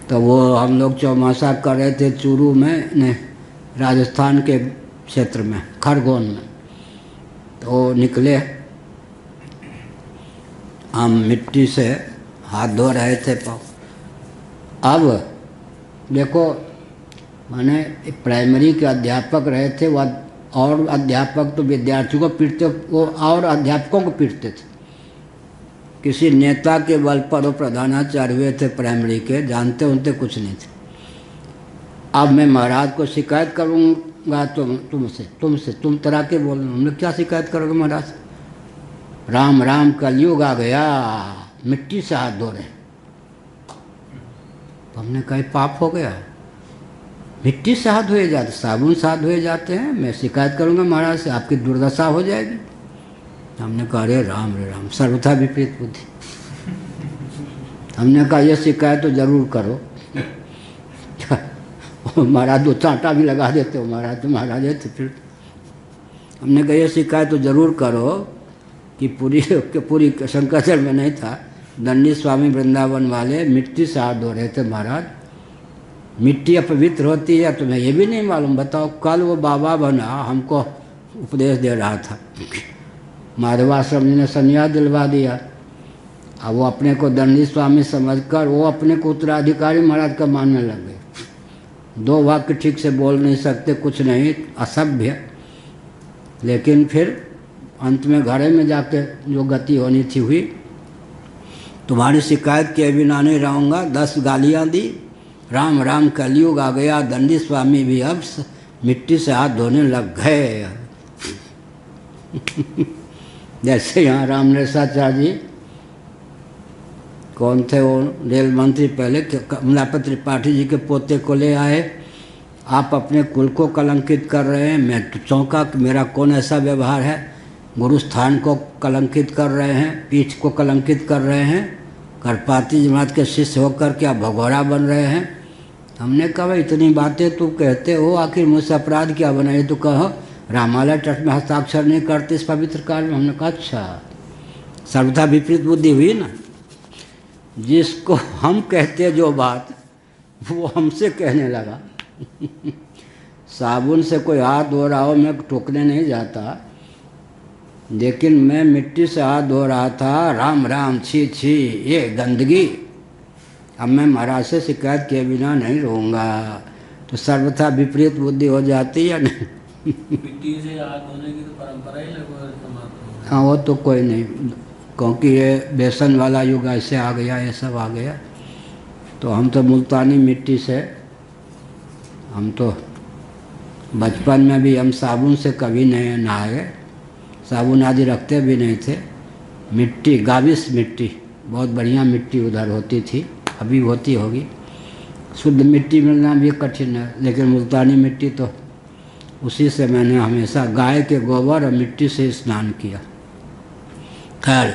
तो वो हम लोग चौमासा कर रहे थे चूरू में, नहीं राजस्थान के क्षेत्र में, खरगोन में। तो निकले, हम मिट्टी से हाथ धो रहे थे पाँव। अब देखो, माने प्राइमरी के अध्यापक रहे थे, वह और अध्यापक तो विद्यार्थियों को पीटते, वो और अध्यापकों को पीटते थे। किसी नेता के बल पर वो प्रधानाचार्य हुए थे प्राइमरी के, जानते उनते कुछ नहीं थे। अब मैं महाराज को शिकायत करूँगा तुम तरह के बोल, हमने क्या शिकायत करोगे महाराज? राम राम कलयुग आ गया, मिट्टी से हाथ धो रहे। तो हमने कहा पाप हो गया, मिट्टी से हाथ धोए जाते, साबुन से हाथ धोए जाते हैं। मैं शिकायत करूँगा महाराज से, आपकी दुर्दशा हो जाएगी। हमने कहा रे राम, सर्वथा विपरीत बुद्धि। हमने कहा ये शिकायत तो जरूर करो। महाराज दो चांटा भी लगा देते हो महाराज, तो महाराज है तो फिर। हमने कहा ये शिकायत तो जरूर करो कि पूरी शंकराचार्य में नहीं था, दंडी स्वामी वृंदावन वाले मिट्टी से हाथ धो रहे थे महाराज। मिट्टी अपवित्र होती है तुम्हें ये भी नहीं मालूम? बताओ, कल वो बाबा बना हमको उपदेश दे रहा था, माधवाश्रम जी ने संन्यास दिलवा दिया। अब वो अपने को दंडी स्वामी समझकर वो अपने को उत्तराधिकारी महाराज का मानने लग गए। दो वाक्य ठीक से बोल नहीं सकते, कुछ नहीं, असभ्य। लेकिन फिर अंत में घरे में जाके जो गति होनी थी हुई। तुम्हारी शिकायत के बिना नहीं रहूँगा। 10 गालियाँ दी, राम राम कलयुग आ गया, दंडी स्वामी भी अब मिट्टी से हाथ धोने लग गए। जैसे यहाँ रामनरेशाचार्य जी, कौन थे वो, रेल मंत्री पहले, कमलापति त्रिपाठी जी के पोते को ले आए। आप अपने कुल को कलंकित कर रहे हैं। मैं तो चौंका कि मेरा कौन ऐसा व्यवहार है। गुरुस्थान को कलंकित कर रहे हैं, पीठ को कलंकित कर रहे हैं, करपाती जी महाराज के शिष्य होकर क्या भगोड़ा बन रहे हैं। हमने कहा इतनी बातें तू कहते हो, आखिर मुझसे अपराध क्या बना? ये तो कहो रामालय ट्रस्ट में हस्ताक्षर नहीं करते इस पवित्र काल में। हमने कहा अच्छा, सर्वथा विपरीत बुद्धि हुई ना। जिसको हम कहते जो बात वो हमसे कहने लगा साबुन से कोई हाथ धो रहा हो मैं टोकने नहीं जाता, लेकिन मैं मिट्टी से हाथ धो रहा था, राम राम छी छी ये गंदगी, अब मैं महाराज से शिकायत किए बिना नहीं रहूँगा। तो सर्वथा विपरीत बुद्धि हो जाती है नहीं। मिट्टी से हाथ धोने की तो परंपरा ही लगभग समाप्त हो। हाँ वो तो कोई नहीं, क्योंकि ये बेसन वाला युग ऐसे आ गया, ये सब आ गया। तो हम तो मुल्तानी मिट्टी से, हम तो बचपन में भी हम साबुन से कभी नहीं नहाए, साबुन आदि रखते भी नहीं थे। मिट्टी, गाविस मिट्टी, बहुत बढ़िया मिट्टी उधर होती थी, अभी होती होगी। शुद्ध मिट्टी मिलना भी कठिन है, लेकिन मुल्तानी मिट्टी तो उसी से मैंने हमेशा गाय के गोबर और मिट्टी से स्नान किया। खैर,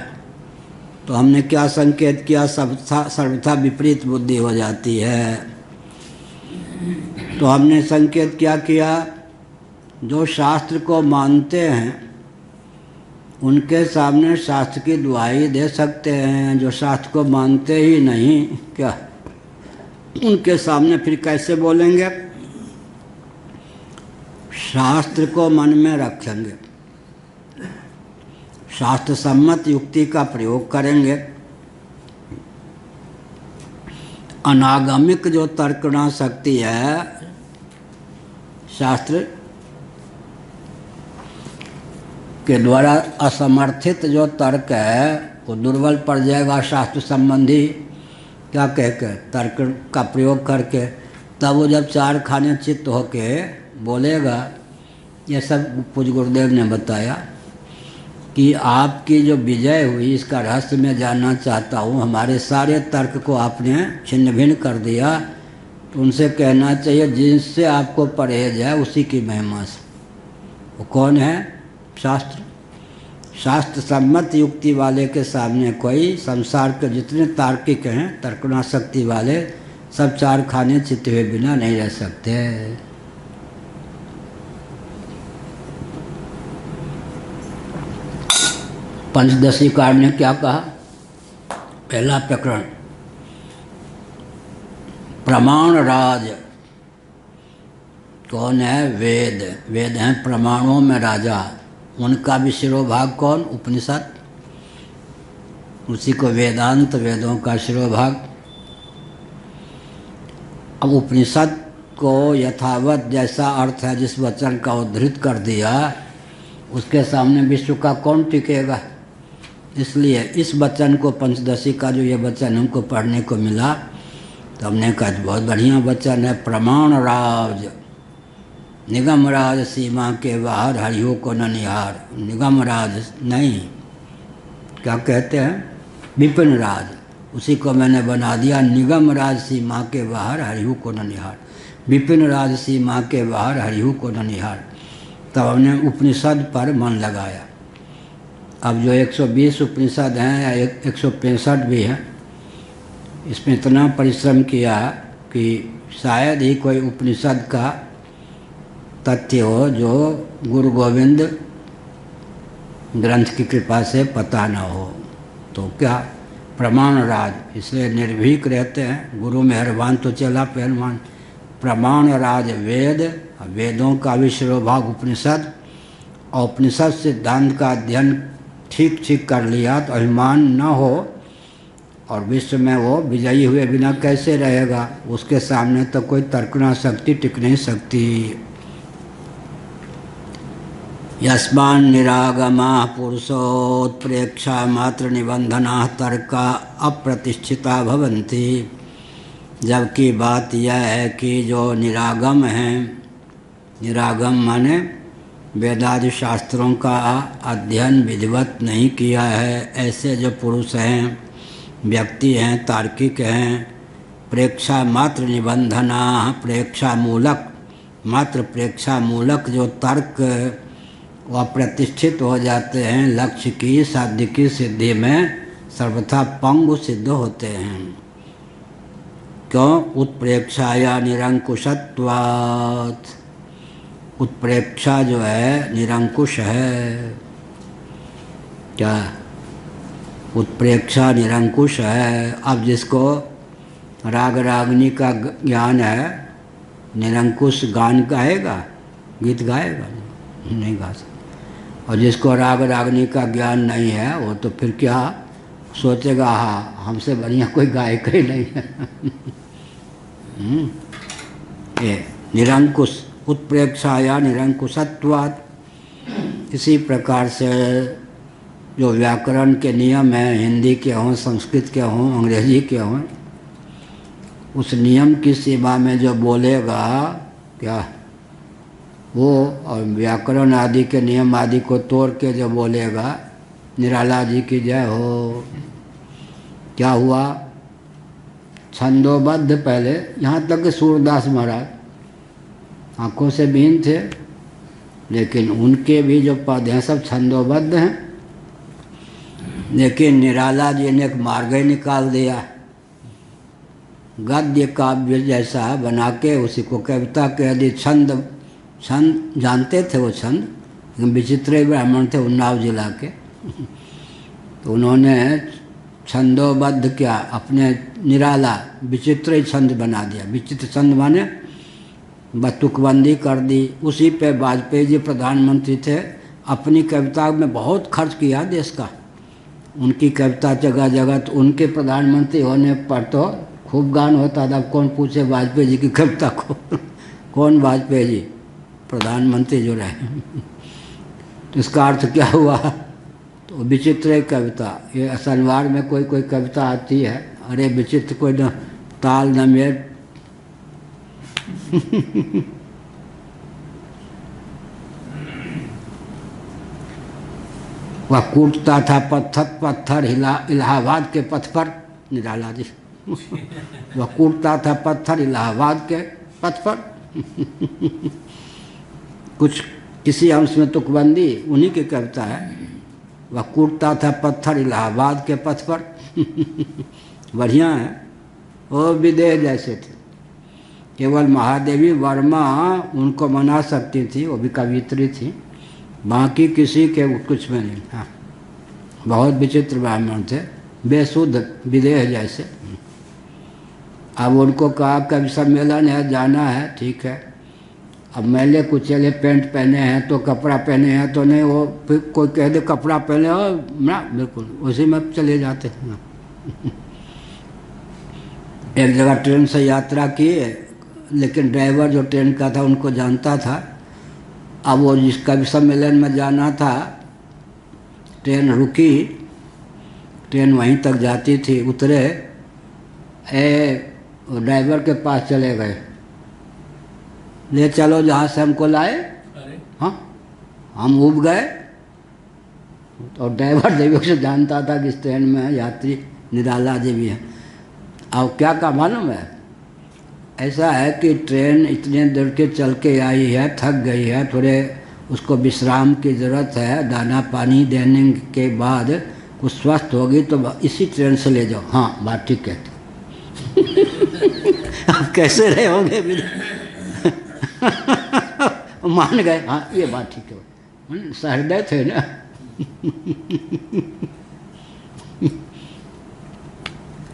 तो हमने क्या संकेत किया, सर्वथा विपरीत बुद्धि हो जाती है। तो हमने संकेत क्या किया, जो शास्त्र को मानते हैं उनके सामने शास्त्र की दुहाई दे सकते हैं, जो शास्त्र को मानते ही नहीं क्या उनके सामने फिर कैसे बोलेंगे। शास्त्र को मन में रखेंगे, शास्त्र सम्मत युक्ति का प्रयोग करेंगे। अनागमिक जो तर्कणा शक्ति है, शास्त्र के द्वारा असमर्थित जो तर्क है वो दुर्बल पड़ जाएगा। शास्त्र संबंधी क्या कह के तर्क का प्रयोग करके, तब वो जब चार खाने चित्त होके बोलेगा। ये सब पूज्य गुरुदेव ने बताया कि आपकी जो विजय हुई इसका रहस्य मैं जानना चाहता हूँ। हमारे सारे तर्क को आपने छिन्न भिन्न कर दिया, तो उनसे कहना चाहिए जिनसे आपको परहेज है उसी की महिमा से। वो कौन है? शास्त्र। शास्त्र सम्मत युक्ति वाले के सामने कोई संसार के जितने तार्किक हैं, तर्कना शक्ति वाले, सब चार खाने चित्ते हुए बिना नहीं रह सकते। पंचदशी कार ने क्या कहा? पहला प्रकरण, प्रमाण राज। कौन है? वेद। वेद हैं प्रमाणों में राजा, उनका भी शिरोभाग कौन? उपनिषद। उसी को वेदांत, वेदों का शिरोभाग। अब उपनिषद को यथावत जैसा अर्थ है जिस वचन का उद्धृत कर दिया, उसके सामने विश्व का कौन टिकेगा। इसलिए इस वचन को, पंचदशी का जो ये वचन हमको पढ़ने को मिला, तो हमने कहा बहुत बढ़िया वचन है। प्रमाण राज, निगम राज सीमा के बाहर हरियो को न निहार। निगम राज नहीं, क्या कहते हैं? विपिन राज। उसी को मैंने बना दिया निगम राज सीमा के बाहर हरियो को न निहार। विपिन राज सीमा के बाहर हरियो को न निहार। तब हमने उपनिषद पर मन लगाया। अब जो 120 उपनिषद हैं या 165 भी हैं, इसमें इतना परिश्रम किया कि शायद ही कोई उपनिषद का तथ्य हो जो गुरु गोविंद ग्रंथ की कृपा से पता न हो। तो क्या प्रमाण राज, इसलिए निर्भीक रहते हैं। गुरु मेहरबान तो चला पहलवान। प्रमाण राज वेद, वेदों का भी शिरोभाग उपनिषद, और उपनिषद सिद्धांत का अध्ययन ठीक ठीक कर लिया तो अभिमान न हो, और विश्व में वो विजयी हुए बिना कैसे रहेगा। उसके सामने तो कोई तर्कना शक्ति टिक नहीं सकती। यस्मान् निरागमा पुरुषोत्प्रेक्षा मात्र निबंधना तर्का अप्रतिष्ठिता भवन्ति। जबकि बात यह है कि जो निरागम हैं, निरागम माने वेदादि शास्त्रों का अध्ययन विधिवत नहीं किया है, ऐसे जो पुरुष हैं, व्यक्ति हैं, तार्किक हैं, प्रेक्षा मात्र निबंधना, प्रेक्षा मूलक, मात्र प्रेक्षा मूलक जो तर्क वह प्रतिष्ठित हो जाते हैं, लक्ष्य की साध्य की सिद्धि में सर्वथा पंगु सिद्ध होते हैं। क्यों? उत्प्रेक्षाया निरंकुशत्वात्। उत्प्रेक्षा जो है निरंकुश है। क्या? उत्प्रेक्षा निरंकुश है। अब जिसको राग रागनी का ज्ञान है, निरंकुश गान गाएगा, गीत गाएगा? नहीं गा सकता। और जिसको राग रागनी का ज्ञान नहीं है वो तो फिर क्या सोचेगा, हाँ हमसे बढ़िया कोई गायक ही नहीं है। ये निरंकुश उत्प्रेक्षाया निरंकुशत्वात्। इसी प्रकार से जो व्याकरण के नियम हैं, हिंदी के हों, संस्कृत के हों, अंग्रेजी के हों, उस नियम की सीमा में जो बोलेगा क्या वो, और व्याकरण आदि के नियम आदि को तोड़ के जो बोलेगा, निराला जी की जय हो। क्या हुआ? छंदोबद्ध पहले, यहाँ तक कि सूरदास महाराज आँखों से बीन थे, लेकिन उनके भी जो पद हैं सब छंदोबद्ध हैं। लेकिन निराला जी ने एक मार्ग ही निकाल दिया, गद्य काव्य जैसा बना के उसी को कविता कह दी। छंद जानते थे वो छंद, विचित्र ब्राह्मण थे उन्नाव जिला के, तो उन्होंने छंदोबद्ध क्या अपने निराला विचित्र ही छंद बना दिया। विचित्र छंद माने बतुकबंदी कर दी। उसी पे वाजपेयी जी प्रधानमंत्री थे, अपनी कविता में बहुत खर्च किया देश का, उनकी कविता जगह जगह, तो उनके प्रधानमंत्री होने पर तो खूब गान होता था। कौन पूछे वाजपेयी जी की कविता को? कौन वाजपेयी जी प्रधानमंत्री जो रहे। तो इसका अर्थ क्या हुआ? तो विचित्र कविता, ये सलवार में कोई कोई कविता आती है, अरे विचित्र, कोई न ताल न मेल। वह कूटता था पत्थर पत्थर इलाहाबाद के पथ पर, निराला जी। वह कूटता था पत्थर इलाहाबाद के पथ पर। कुछ किसी अंश में तुकबंदी उन्हीं की कविता है। वह कूटता था पत्थर इलाहाबाद के पथ पर। बढ़िया है। वो विदेह जैसे थे, केवल महादेवी वर्मा उनको मना सकती थी, वो भी कवित्री थी, बाकी किसी के कुछ में नहीं। हाँ, बहुत विचित्र ब्राह्मण थे, बेशुद्ध विदेह जैसे। अब उनको कहा कवि सम्मेलन है, जाना है, ठीक है। अब मैले कुचले पेंट पहने हैं तो कपड़ा पहने हैं तो नहीं, वो फिर कोई कह दे कपड़ा पहने हो ना, बिल्कुल उसी में चले जाते हैं। एक जगह ट्रेन से यात्रा की, लेकिन ड्राइवर जो ट्रेन का था उनको जानता था। अब वो जिसका भी सम्मेलन में जाना था, ट्रेन रुकी, ट्रेन वहीं तक जाती थी, उतरे, ड्राइवर के पास चले गए, ले चलो जहाँ से हमको लाए। हाँ, हम उब गए। और ड्राइवर देवी से जानता था कि इस ट्रेन में यात्री निराला जी भी हैं। अब क्या का मालूम है, ऐसा है कि ट्रेन इतने देर के चल के आई है, थक गई है, थोड़े उसको विश्राम की ज़रूरत है, दाना पानी देने के बाद कुछ स्वस्थ होगी तो इसी ट्रेन से ले जाओ। हाँ, बात ठीक है। अब कैसे रहे होंगे? मान गए, हाँ ये बात ठीक है, सहृदय थे ना।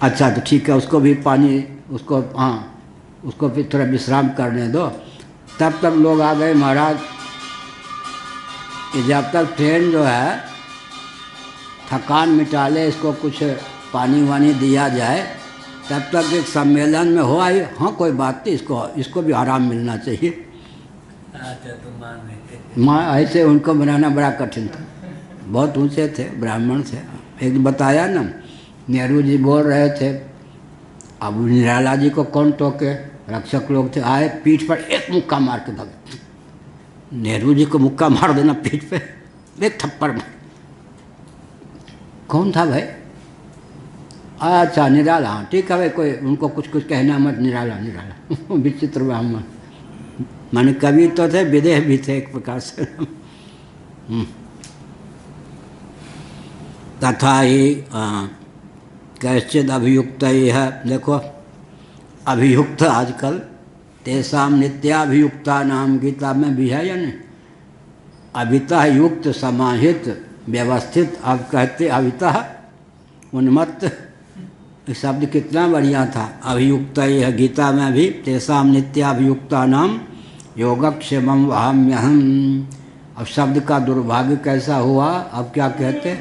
अच्छा तो ठीक है, उसको भी पानी, उसको हाँ उसको भी थोड़ा विश्राम करने दो। तब तक लोग आ गए महाराज कि जब तक ट्रेन जो है थकान मिटा ले, इसको कुछ पानी वानी दिया जाए, तब तक एक सम्मेलन में हो आई। हाँ कोई बात नहीं, इसको भी आराम मिलना चाहिए। अच्छा तो मान गए। माँ ऐसे उनको बनाना बड़ा कठिन था, बहुत ऊंचे थे, ब्राह्मण थे। एक बताया ना, नेहरू जी बोल रहे थे, अब निराला जी को कौन टोके, रक्षक लोग थे, आए पीठ पर एक मुक्का मार के भगे। नेहरू जी को मुक्का मार देना पीठ पे, एक थप्पड़ मार। कौन था भाई? अच्छा निराला, हाँ ठीक है भाई, कोई उनको कुछ कुछ कहना मत, निराला निराला। विचित्र ब्राह्मण, माने कवि तो थे, विदेह भी थे एक प्रकार से। तथा ही कैश्चिद अभियुक्त ही है, देखो अभियुक्त आजकल तेसाम नित्याभियुक्ता नाम गीता में भी है या नहीं? अभिता युक्त समाहित व्यवस्थित, अब कहते अभिता उन्मत्त ये शब्द कितना बढ़िया था, अभियुक्त है गीता में भी, तेषाम नित्याभियुक्ता नाम योगक्षेमम वहाम्यहम। अब शब्द का दुर्भाग्य कैसा हुआ, अब क्या कहते,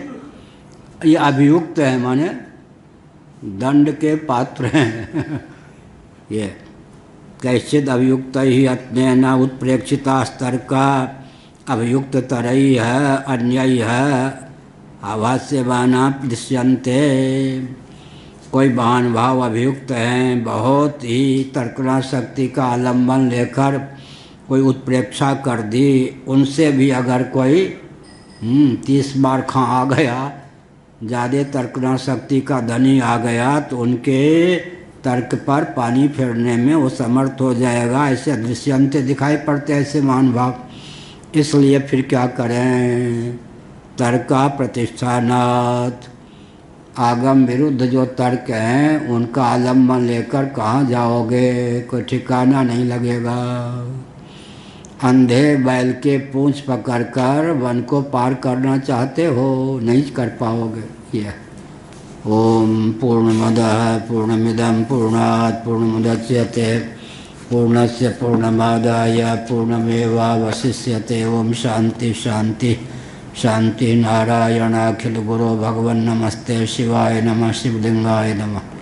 ये अभियुक्त है माने दंड के पात्र हैं ये कैश्चित अभियुक्त ही अत्न उत्प्रेक्षिता स्तर का अभियुक्त तरई है, अन्ययी है, आभास्यमाना दृश्यन्ते। कोई महानुभाव अभियुक्त हैं, बहुत ही तर्कना शक्ति का आलम्बन लेकर कोई उत्प्रेक्षा कर दी, उनसे भी अगर कोई 30 बार खा आ गया, ज़्यादा तर्कना शक्ति का धनी आ गया, तो उनके तर्क पर पानी फेरने में वो समर्थ हो जाएगा। ऐसे दृश्यंत दिखाई पड़ते ऐसे महानुभाव। इसलिए फिर क्या करें, तर्का प्रतिष्ठानात्, आगम विरुद्ध जो तर्क हैं उनका आलम्बन लेकर कहाँ जाओगे, कोई ठिकाना नहीं लगेगा। अंधे बैल के पूंछ पकड़कर वन को पार करना चाहते हो, नहीं कर पाओगे। ये ओम पूर्णमदः पूर्णमिदं पूर्णात् पूर्णमुदच्यते पूर्णस्य पूर्णमादाय पूर्णमेवावशिष्यते। ओम शांति शांति शांति। नारायणाखिल गुरो भगवन् नमस्ते शिवाय नमः शिवलिंगाय नमः।